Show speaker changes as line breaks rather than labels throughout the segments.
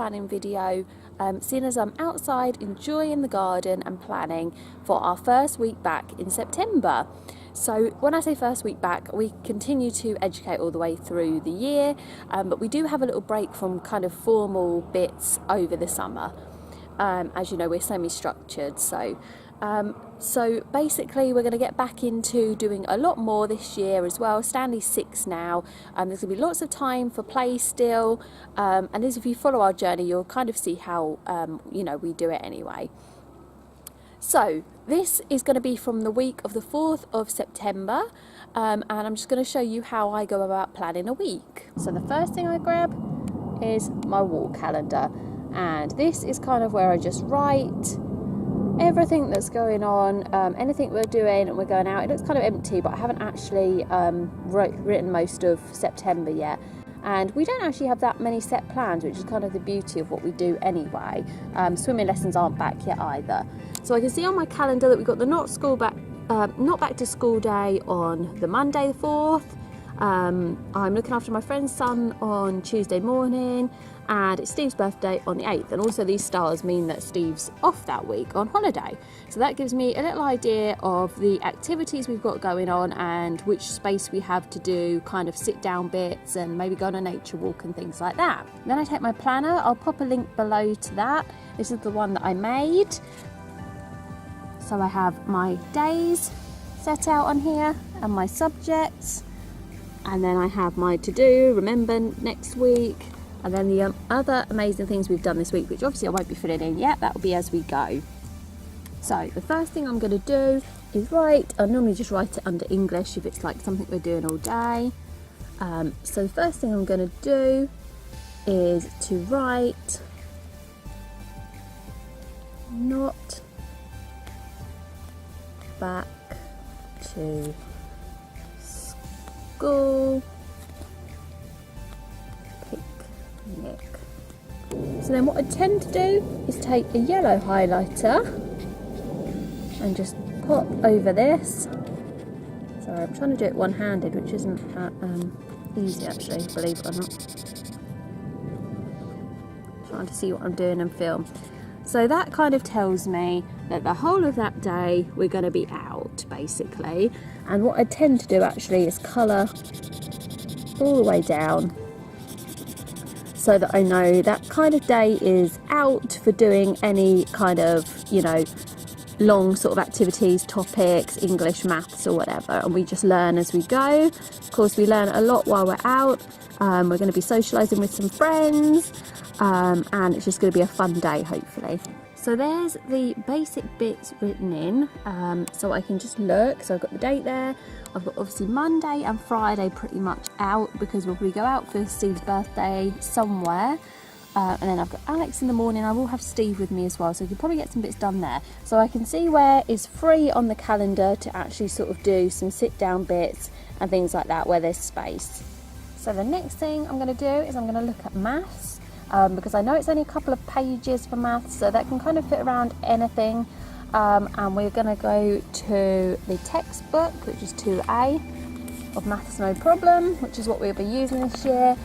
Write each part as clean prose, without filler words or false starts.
planning video, seeing as I'm outside enjoying the garden and planning for our first week back in September. So when I say first week back, we continue to educate all the way through the year, but we do have a little break from kind of formal bits over the summer. As you know, we're semi-structured, so basically we're going to get back into doing a lot more this year as well. Stanley's 6 now, there's going to be lots of time for play still, and as if you follow our journey, you'll kind of see how we do it anyway. So this is going to be from the week of the 4th of September, and I'm just going to show you how I go about planning a week. So the first thing I grab is my wall calendar, and this is kind of where I just write everything that's going on, anything we're doing and we're going out. It looks kind of empty, but I haven't actually written most of September yet. And we don't actually have that many set plans, which is kind of the beauty of what we do anyway. Swimming lessons aren't back yet either. So I can see on my calendar that we've got the not back to school day on the Monday the 4th. I'm looking after my friend's son on Tuesday morning, and it's Steve's birthday on the 8th. And also these stars mean that Steve's off that week on holiday. So that gives me a little idea of the activities we've got going on and which space we have to do kind of sit down bits and maybe go on a nature walk and things like that. Then I take my planner, I'll pop a link below to that. This is the one that I made. So I have my days set out on here and my subjects. And then I have my to-do, remember next week, and then the other amazing things we've done this week, which obviously I won't be filling in yet, that will be as we go. So the first thing I'm going to do is write. I normally just write it under English if it's like something we're doing all day. So the first thing I'm going to do is to write not back to school picnic. So then what I tend to do is take a yellow highlighter and just pop over this. Sorry, I'm trying to do it one-handed, which isn't that easy actually, believe it or not. Trying to see what I'm doing and film. So that kind of tells me that the whole of that day we're going to be out basically. And what I tend to do actually is colour all the way down so that I know that kind of day is out for doing any kind of, long sort of activities, topics, English, maths or whatever. And we just learn as we go. Of course, we learn a lot while we're out. We're going to be socialising with some friends. And it's just going to be a fun day, hopefully. So there's the basic bits written in, so I can just look. So I've got the date there. I've got obviously Monday and Friday pretty much out because we'll probably go out for Steve's birthday somewhere. And then I've got Alex in the morning. I will have Steve with me as well, so we can probably get some bits done there. So I can see where is free on the calendar to actually sort of do some sit down bits and things like that where there's space. So the next thing I'm going to do is I'm going to look at maths. Because I know it's only a couple of pages for maths, so that can kind of fit around anything. And we're going to go to the textbook, which is 2A of Maths No Problem, which is what we'll be using this year.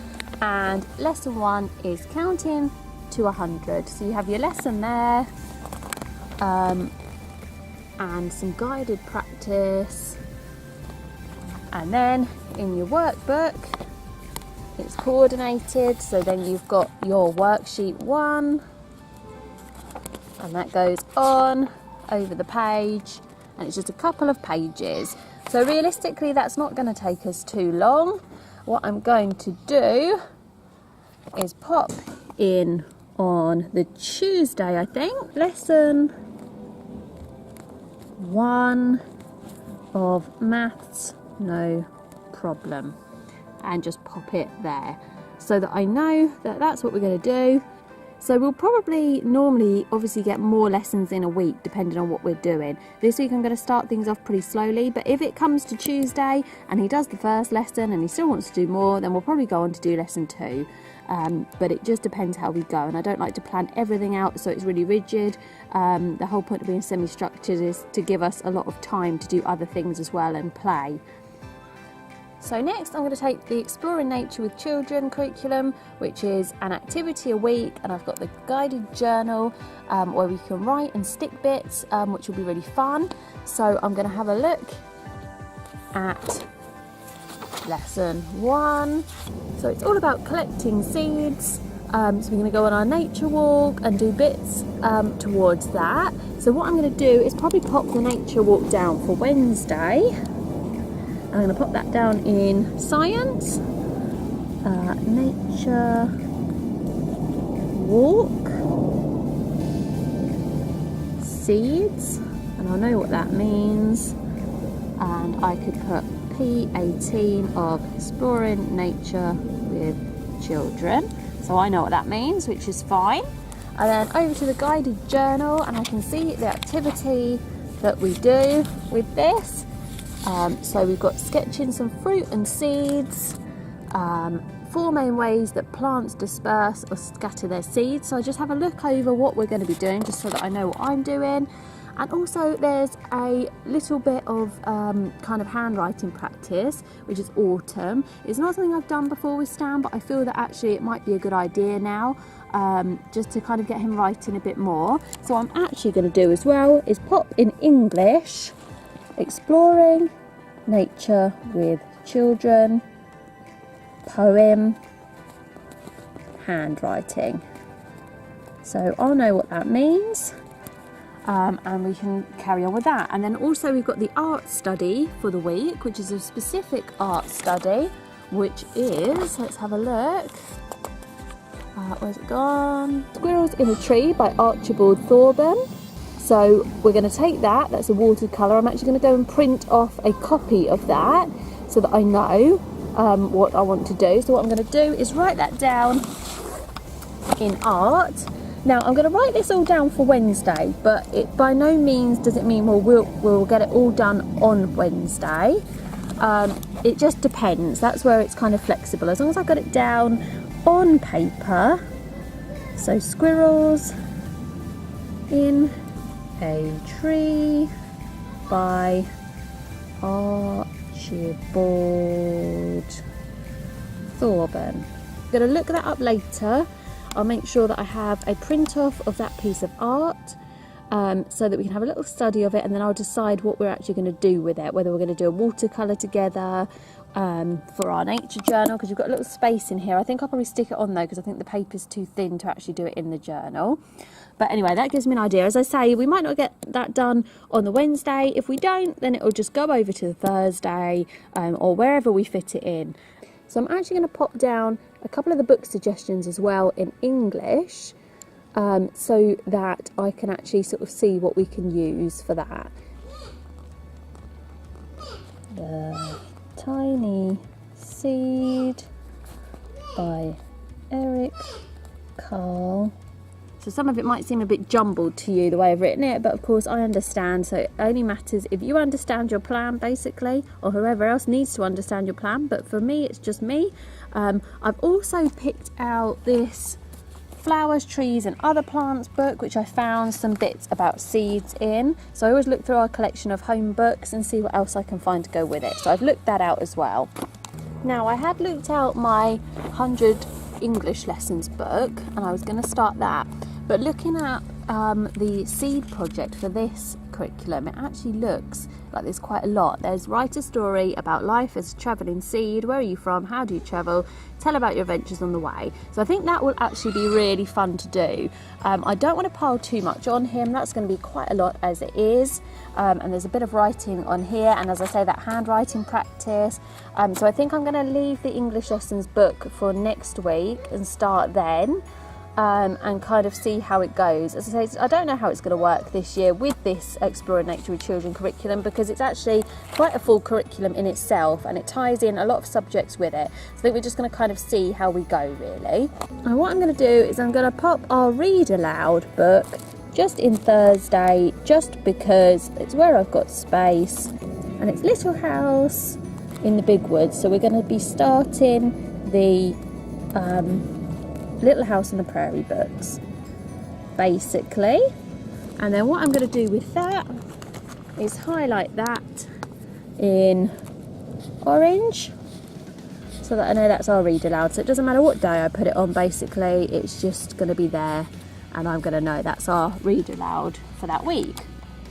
And lesson 1 is counting to 100. So you have your lesson there, and some guided practice. And then in your workbook, it's coordinated, so then you've got your worksheet 1, and that goes on over the page, and it's just a couple of pages. So realistically, that's not going to take us too long. What I'm going to do is pop in on the Tuesday, I think, lesson 1 of Maths No Problem. And just pop it there so that I know that that's what we're going to do. So we'll probably normally obviously get more lessons in a week depending on what we're doing. This week I'm going to start things off pretty slowly, but if it comes to Tuesday and he does the first lesson and he still wants to do more, then we'll probably go on to do lesson 2. But it just depends how we go, and I don't like to plan everything out so it's really rigid. The whole point of being semi-structured is to give us a lot of time to do other things as well and play. So next I'm going to take the Exploring Nature with Children curriculum, which is an activity a week, and I've got the guided journal where we can write and stick bits, which will be really fun. So I'm going to have a look at lesson 1. So it's all about collecting seeds. So we're going to go on our nature walk and do bits towards that. So what I'm going to do is probably pop the nature walk down for Wednesday. I'm going to pop that down in science, nature walk, seeds, and I know what that means, and I could put P18 of Exploring Nature with Children, so I know what that means, which is fine. And then over to the guided journal, and I can see the activity that we do with this. So we've got sketching some fruit and seeds, 4 main ways that plants disperse or scatter their seeds. So I just have a look over what we're going to be doing just so that I know what I'm doing. And also there's a little bit of kind of handwriting practice, which is autumn. It's not something I've done before with Stan, but I feel that actually it might be a good idea now, just to kind of get him writing a bit more. So what I'm actually going to do as well is pop in English, Exploring Nature with Children, poem, handwriting. So I'll know what that means, and we can carry on with that. And then also we've got the art study for the week, which is a specific art study, which is, let's have a look, where's it gone? Squirrels in a Tree by Archibald Thorburn. So we're going to take that, that's a watercolour. I'm actually going to go and print off a copy of that so that I know what I want to do. So what I'm going to do is write that down in art. Now I'm going to write this all down for Wednesday, but it by no means does it mean we'll get it all done on Wednesday. It just depends. That's where it's kind of flexible. As long as I've got it down on paper. So squirrels in a Tree by Archibald Thorburn. I'm going to look that up later. I'll make sure that I have a print off of that piece of art, so that we can have a little study of it, and then I'll decide what we're actually going to do with it, whether we're going to do a watercolour together for our nature journal, because you've got a little space in here. I think I'll probably stick it on though, because I think the paper's too thin to actually do it in the journal. But anyway, that gives me an idea. As I say, we might not get that done on the Wednesday. If we don't, then it'll just go over to the Thursday, or wherever we fit it in. So I'm actually going to pop down a couple of the book suggestions as well in English, so that I can actually sort of see what we can use for that. The Tiny Seed by Eric Carle. So some of it might seem a bit jumbled to you the way I've written it, but of course I understand. So it only matters if you understand your plan, basically, or whoever else needs to understand your plan. But for me, it's just me. I've also picked out this Flowers, Trees and Other Plants book, which I found some bits about seeds in. So I always look through our collection of home books and see what else I can find to go with it. So I've looked that out as well. Now, I had looked out my 100 English lessons book, and I was going to start that. But looking at the seed project for this curriculum, it actually looks like there's quite a lot. There's write a story about life as a travelling seed. Where are you from? How do you travel? Tell about your adventures on the way. So I think that will actually be really fun to do. I don't want to pile too much on him. That's going to be quite a lot as it is. And there's a bit of writing on here, and as I say, that handwriting practice. So I think I'm going to leave the English lessons book for next week and start then. And kind of see how it goes. As I say, I don't know how it's going to work this year with this Exploring Nature with Children curriculum, because it's actually quite a full curriculum in itself, and it ties in a lot of subjects with it. So I think we're just going to kind of see how we go, really. And what I'm going to do is I'm going to pop our read aloud book just in Thursday, just because it's where I've got space, and it's Little House in the Big Woods. So we're going to be starting the Little House on the Prairie books, basically. And then what I'm going to do with that is highlight that in orange so that I know that's our read aloud. So it doesn't matter what day I put it on, basically, it's just going to be there and I'm going to know that's our read aloud for that week.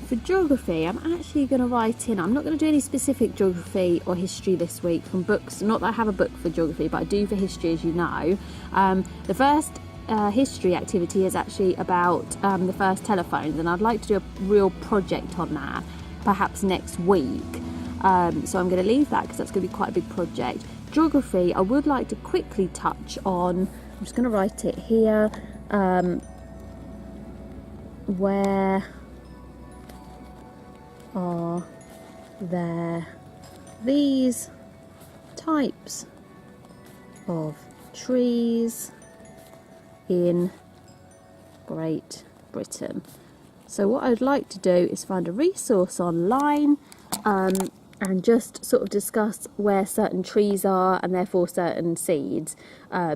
For geography, I'm actually going to write in, I'm not going to do any specific geography or history this week from books, not that I have a book for geography, but I do for history, as you know. The first history activity is actually about the first telephones, and I'd like to do a real project on that, perhaps next week. So I'm going to leave that because that's going to be quite a big project. Geography, I would like to quickly touch on, I'm just going to write it here, where are there these types of trees in Great Britain? So what I'd like to do is find a resource online and just sort of discuss where certain trees are and therefore certain seeds,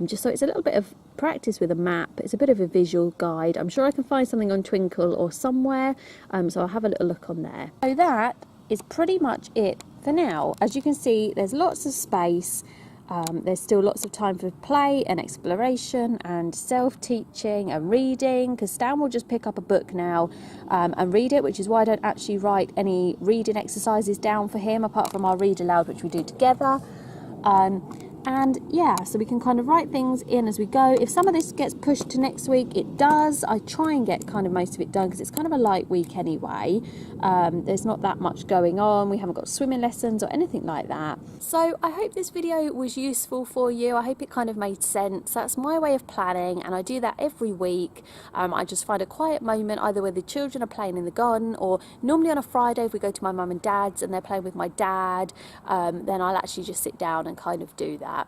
just so it's a little bit of practice with a map. It's a bit of a visual guide. I'm sure I can find something on Twinkle or somewhere, so I'll have a little look on there. So that is pretty much it for now. As you can see, there's lots of space. There's still lots of time for play and exploration and self-teaching and reading, because Stan will just pick up a book now and read it, which is why I don't actually write any reading exercises down for him apart from our read aloud, which we do together. And yeah, so we can kind of write things in as we go. If some of this gets pushed to next week, it does. I try and get kind of most of it done because it's kind of a light week anyway. There's not that much going on. We haven't got swimming lessons or anything like that. So I hope this video was useful for you. I hope it kind of made sense. That's my way of planning, and I do that every week. I just find a quiet moment either where the children are playing in the garden, or normally on a Friday if we go to my mum and dad's and they're playing with my dad, then I'll actually just sit down and kind of do that.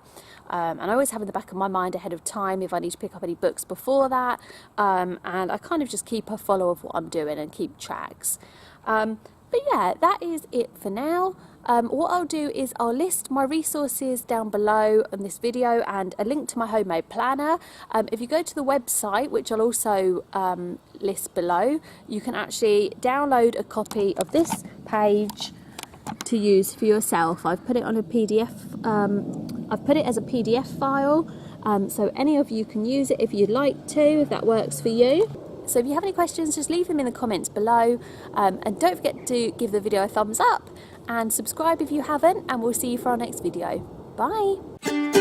And I always have in the back of my mind ahead of time if I need to pick up any books before that, and I kind of just keep a follow of what I'm doing and keep tracks. But yeah, that is it for now. What I'll do is I'll list my resources down below on this video and a link to my homemade planner. If you go to the website, which I'll also list below, you can actually download a copy of this page to use for yourself. I've put it on a PDF, I've put it as a PDF file, so any of you can use it if you'd like to, if that works for you. So if you have any questions, just leave them in the comments below, and don't forget to give the video a thumbs up and subscribe if you haven't, and we'll see you for our next video. Bye!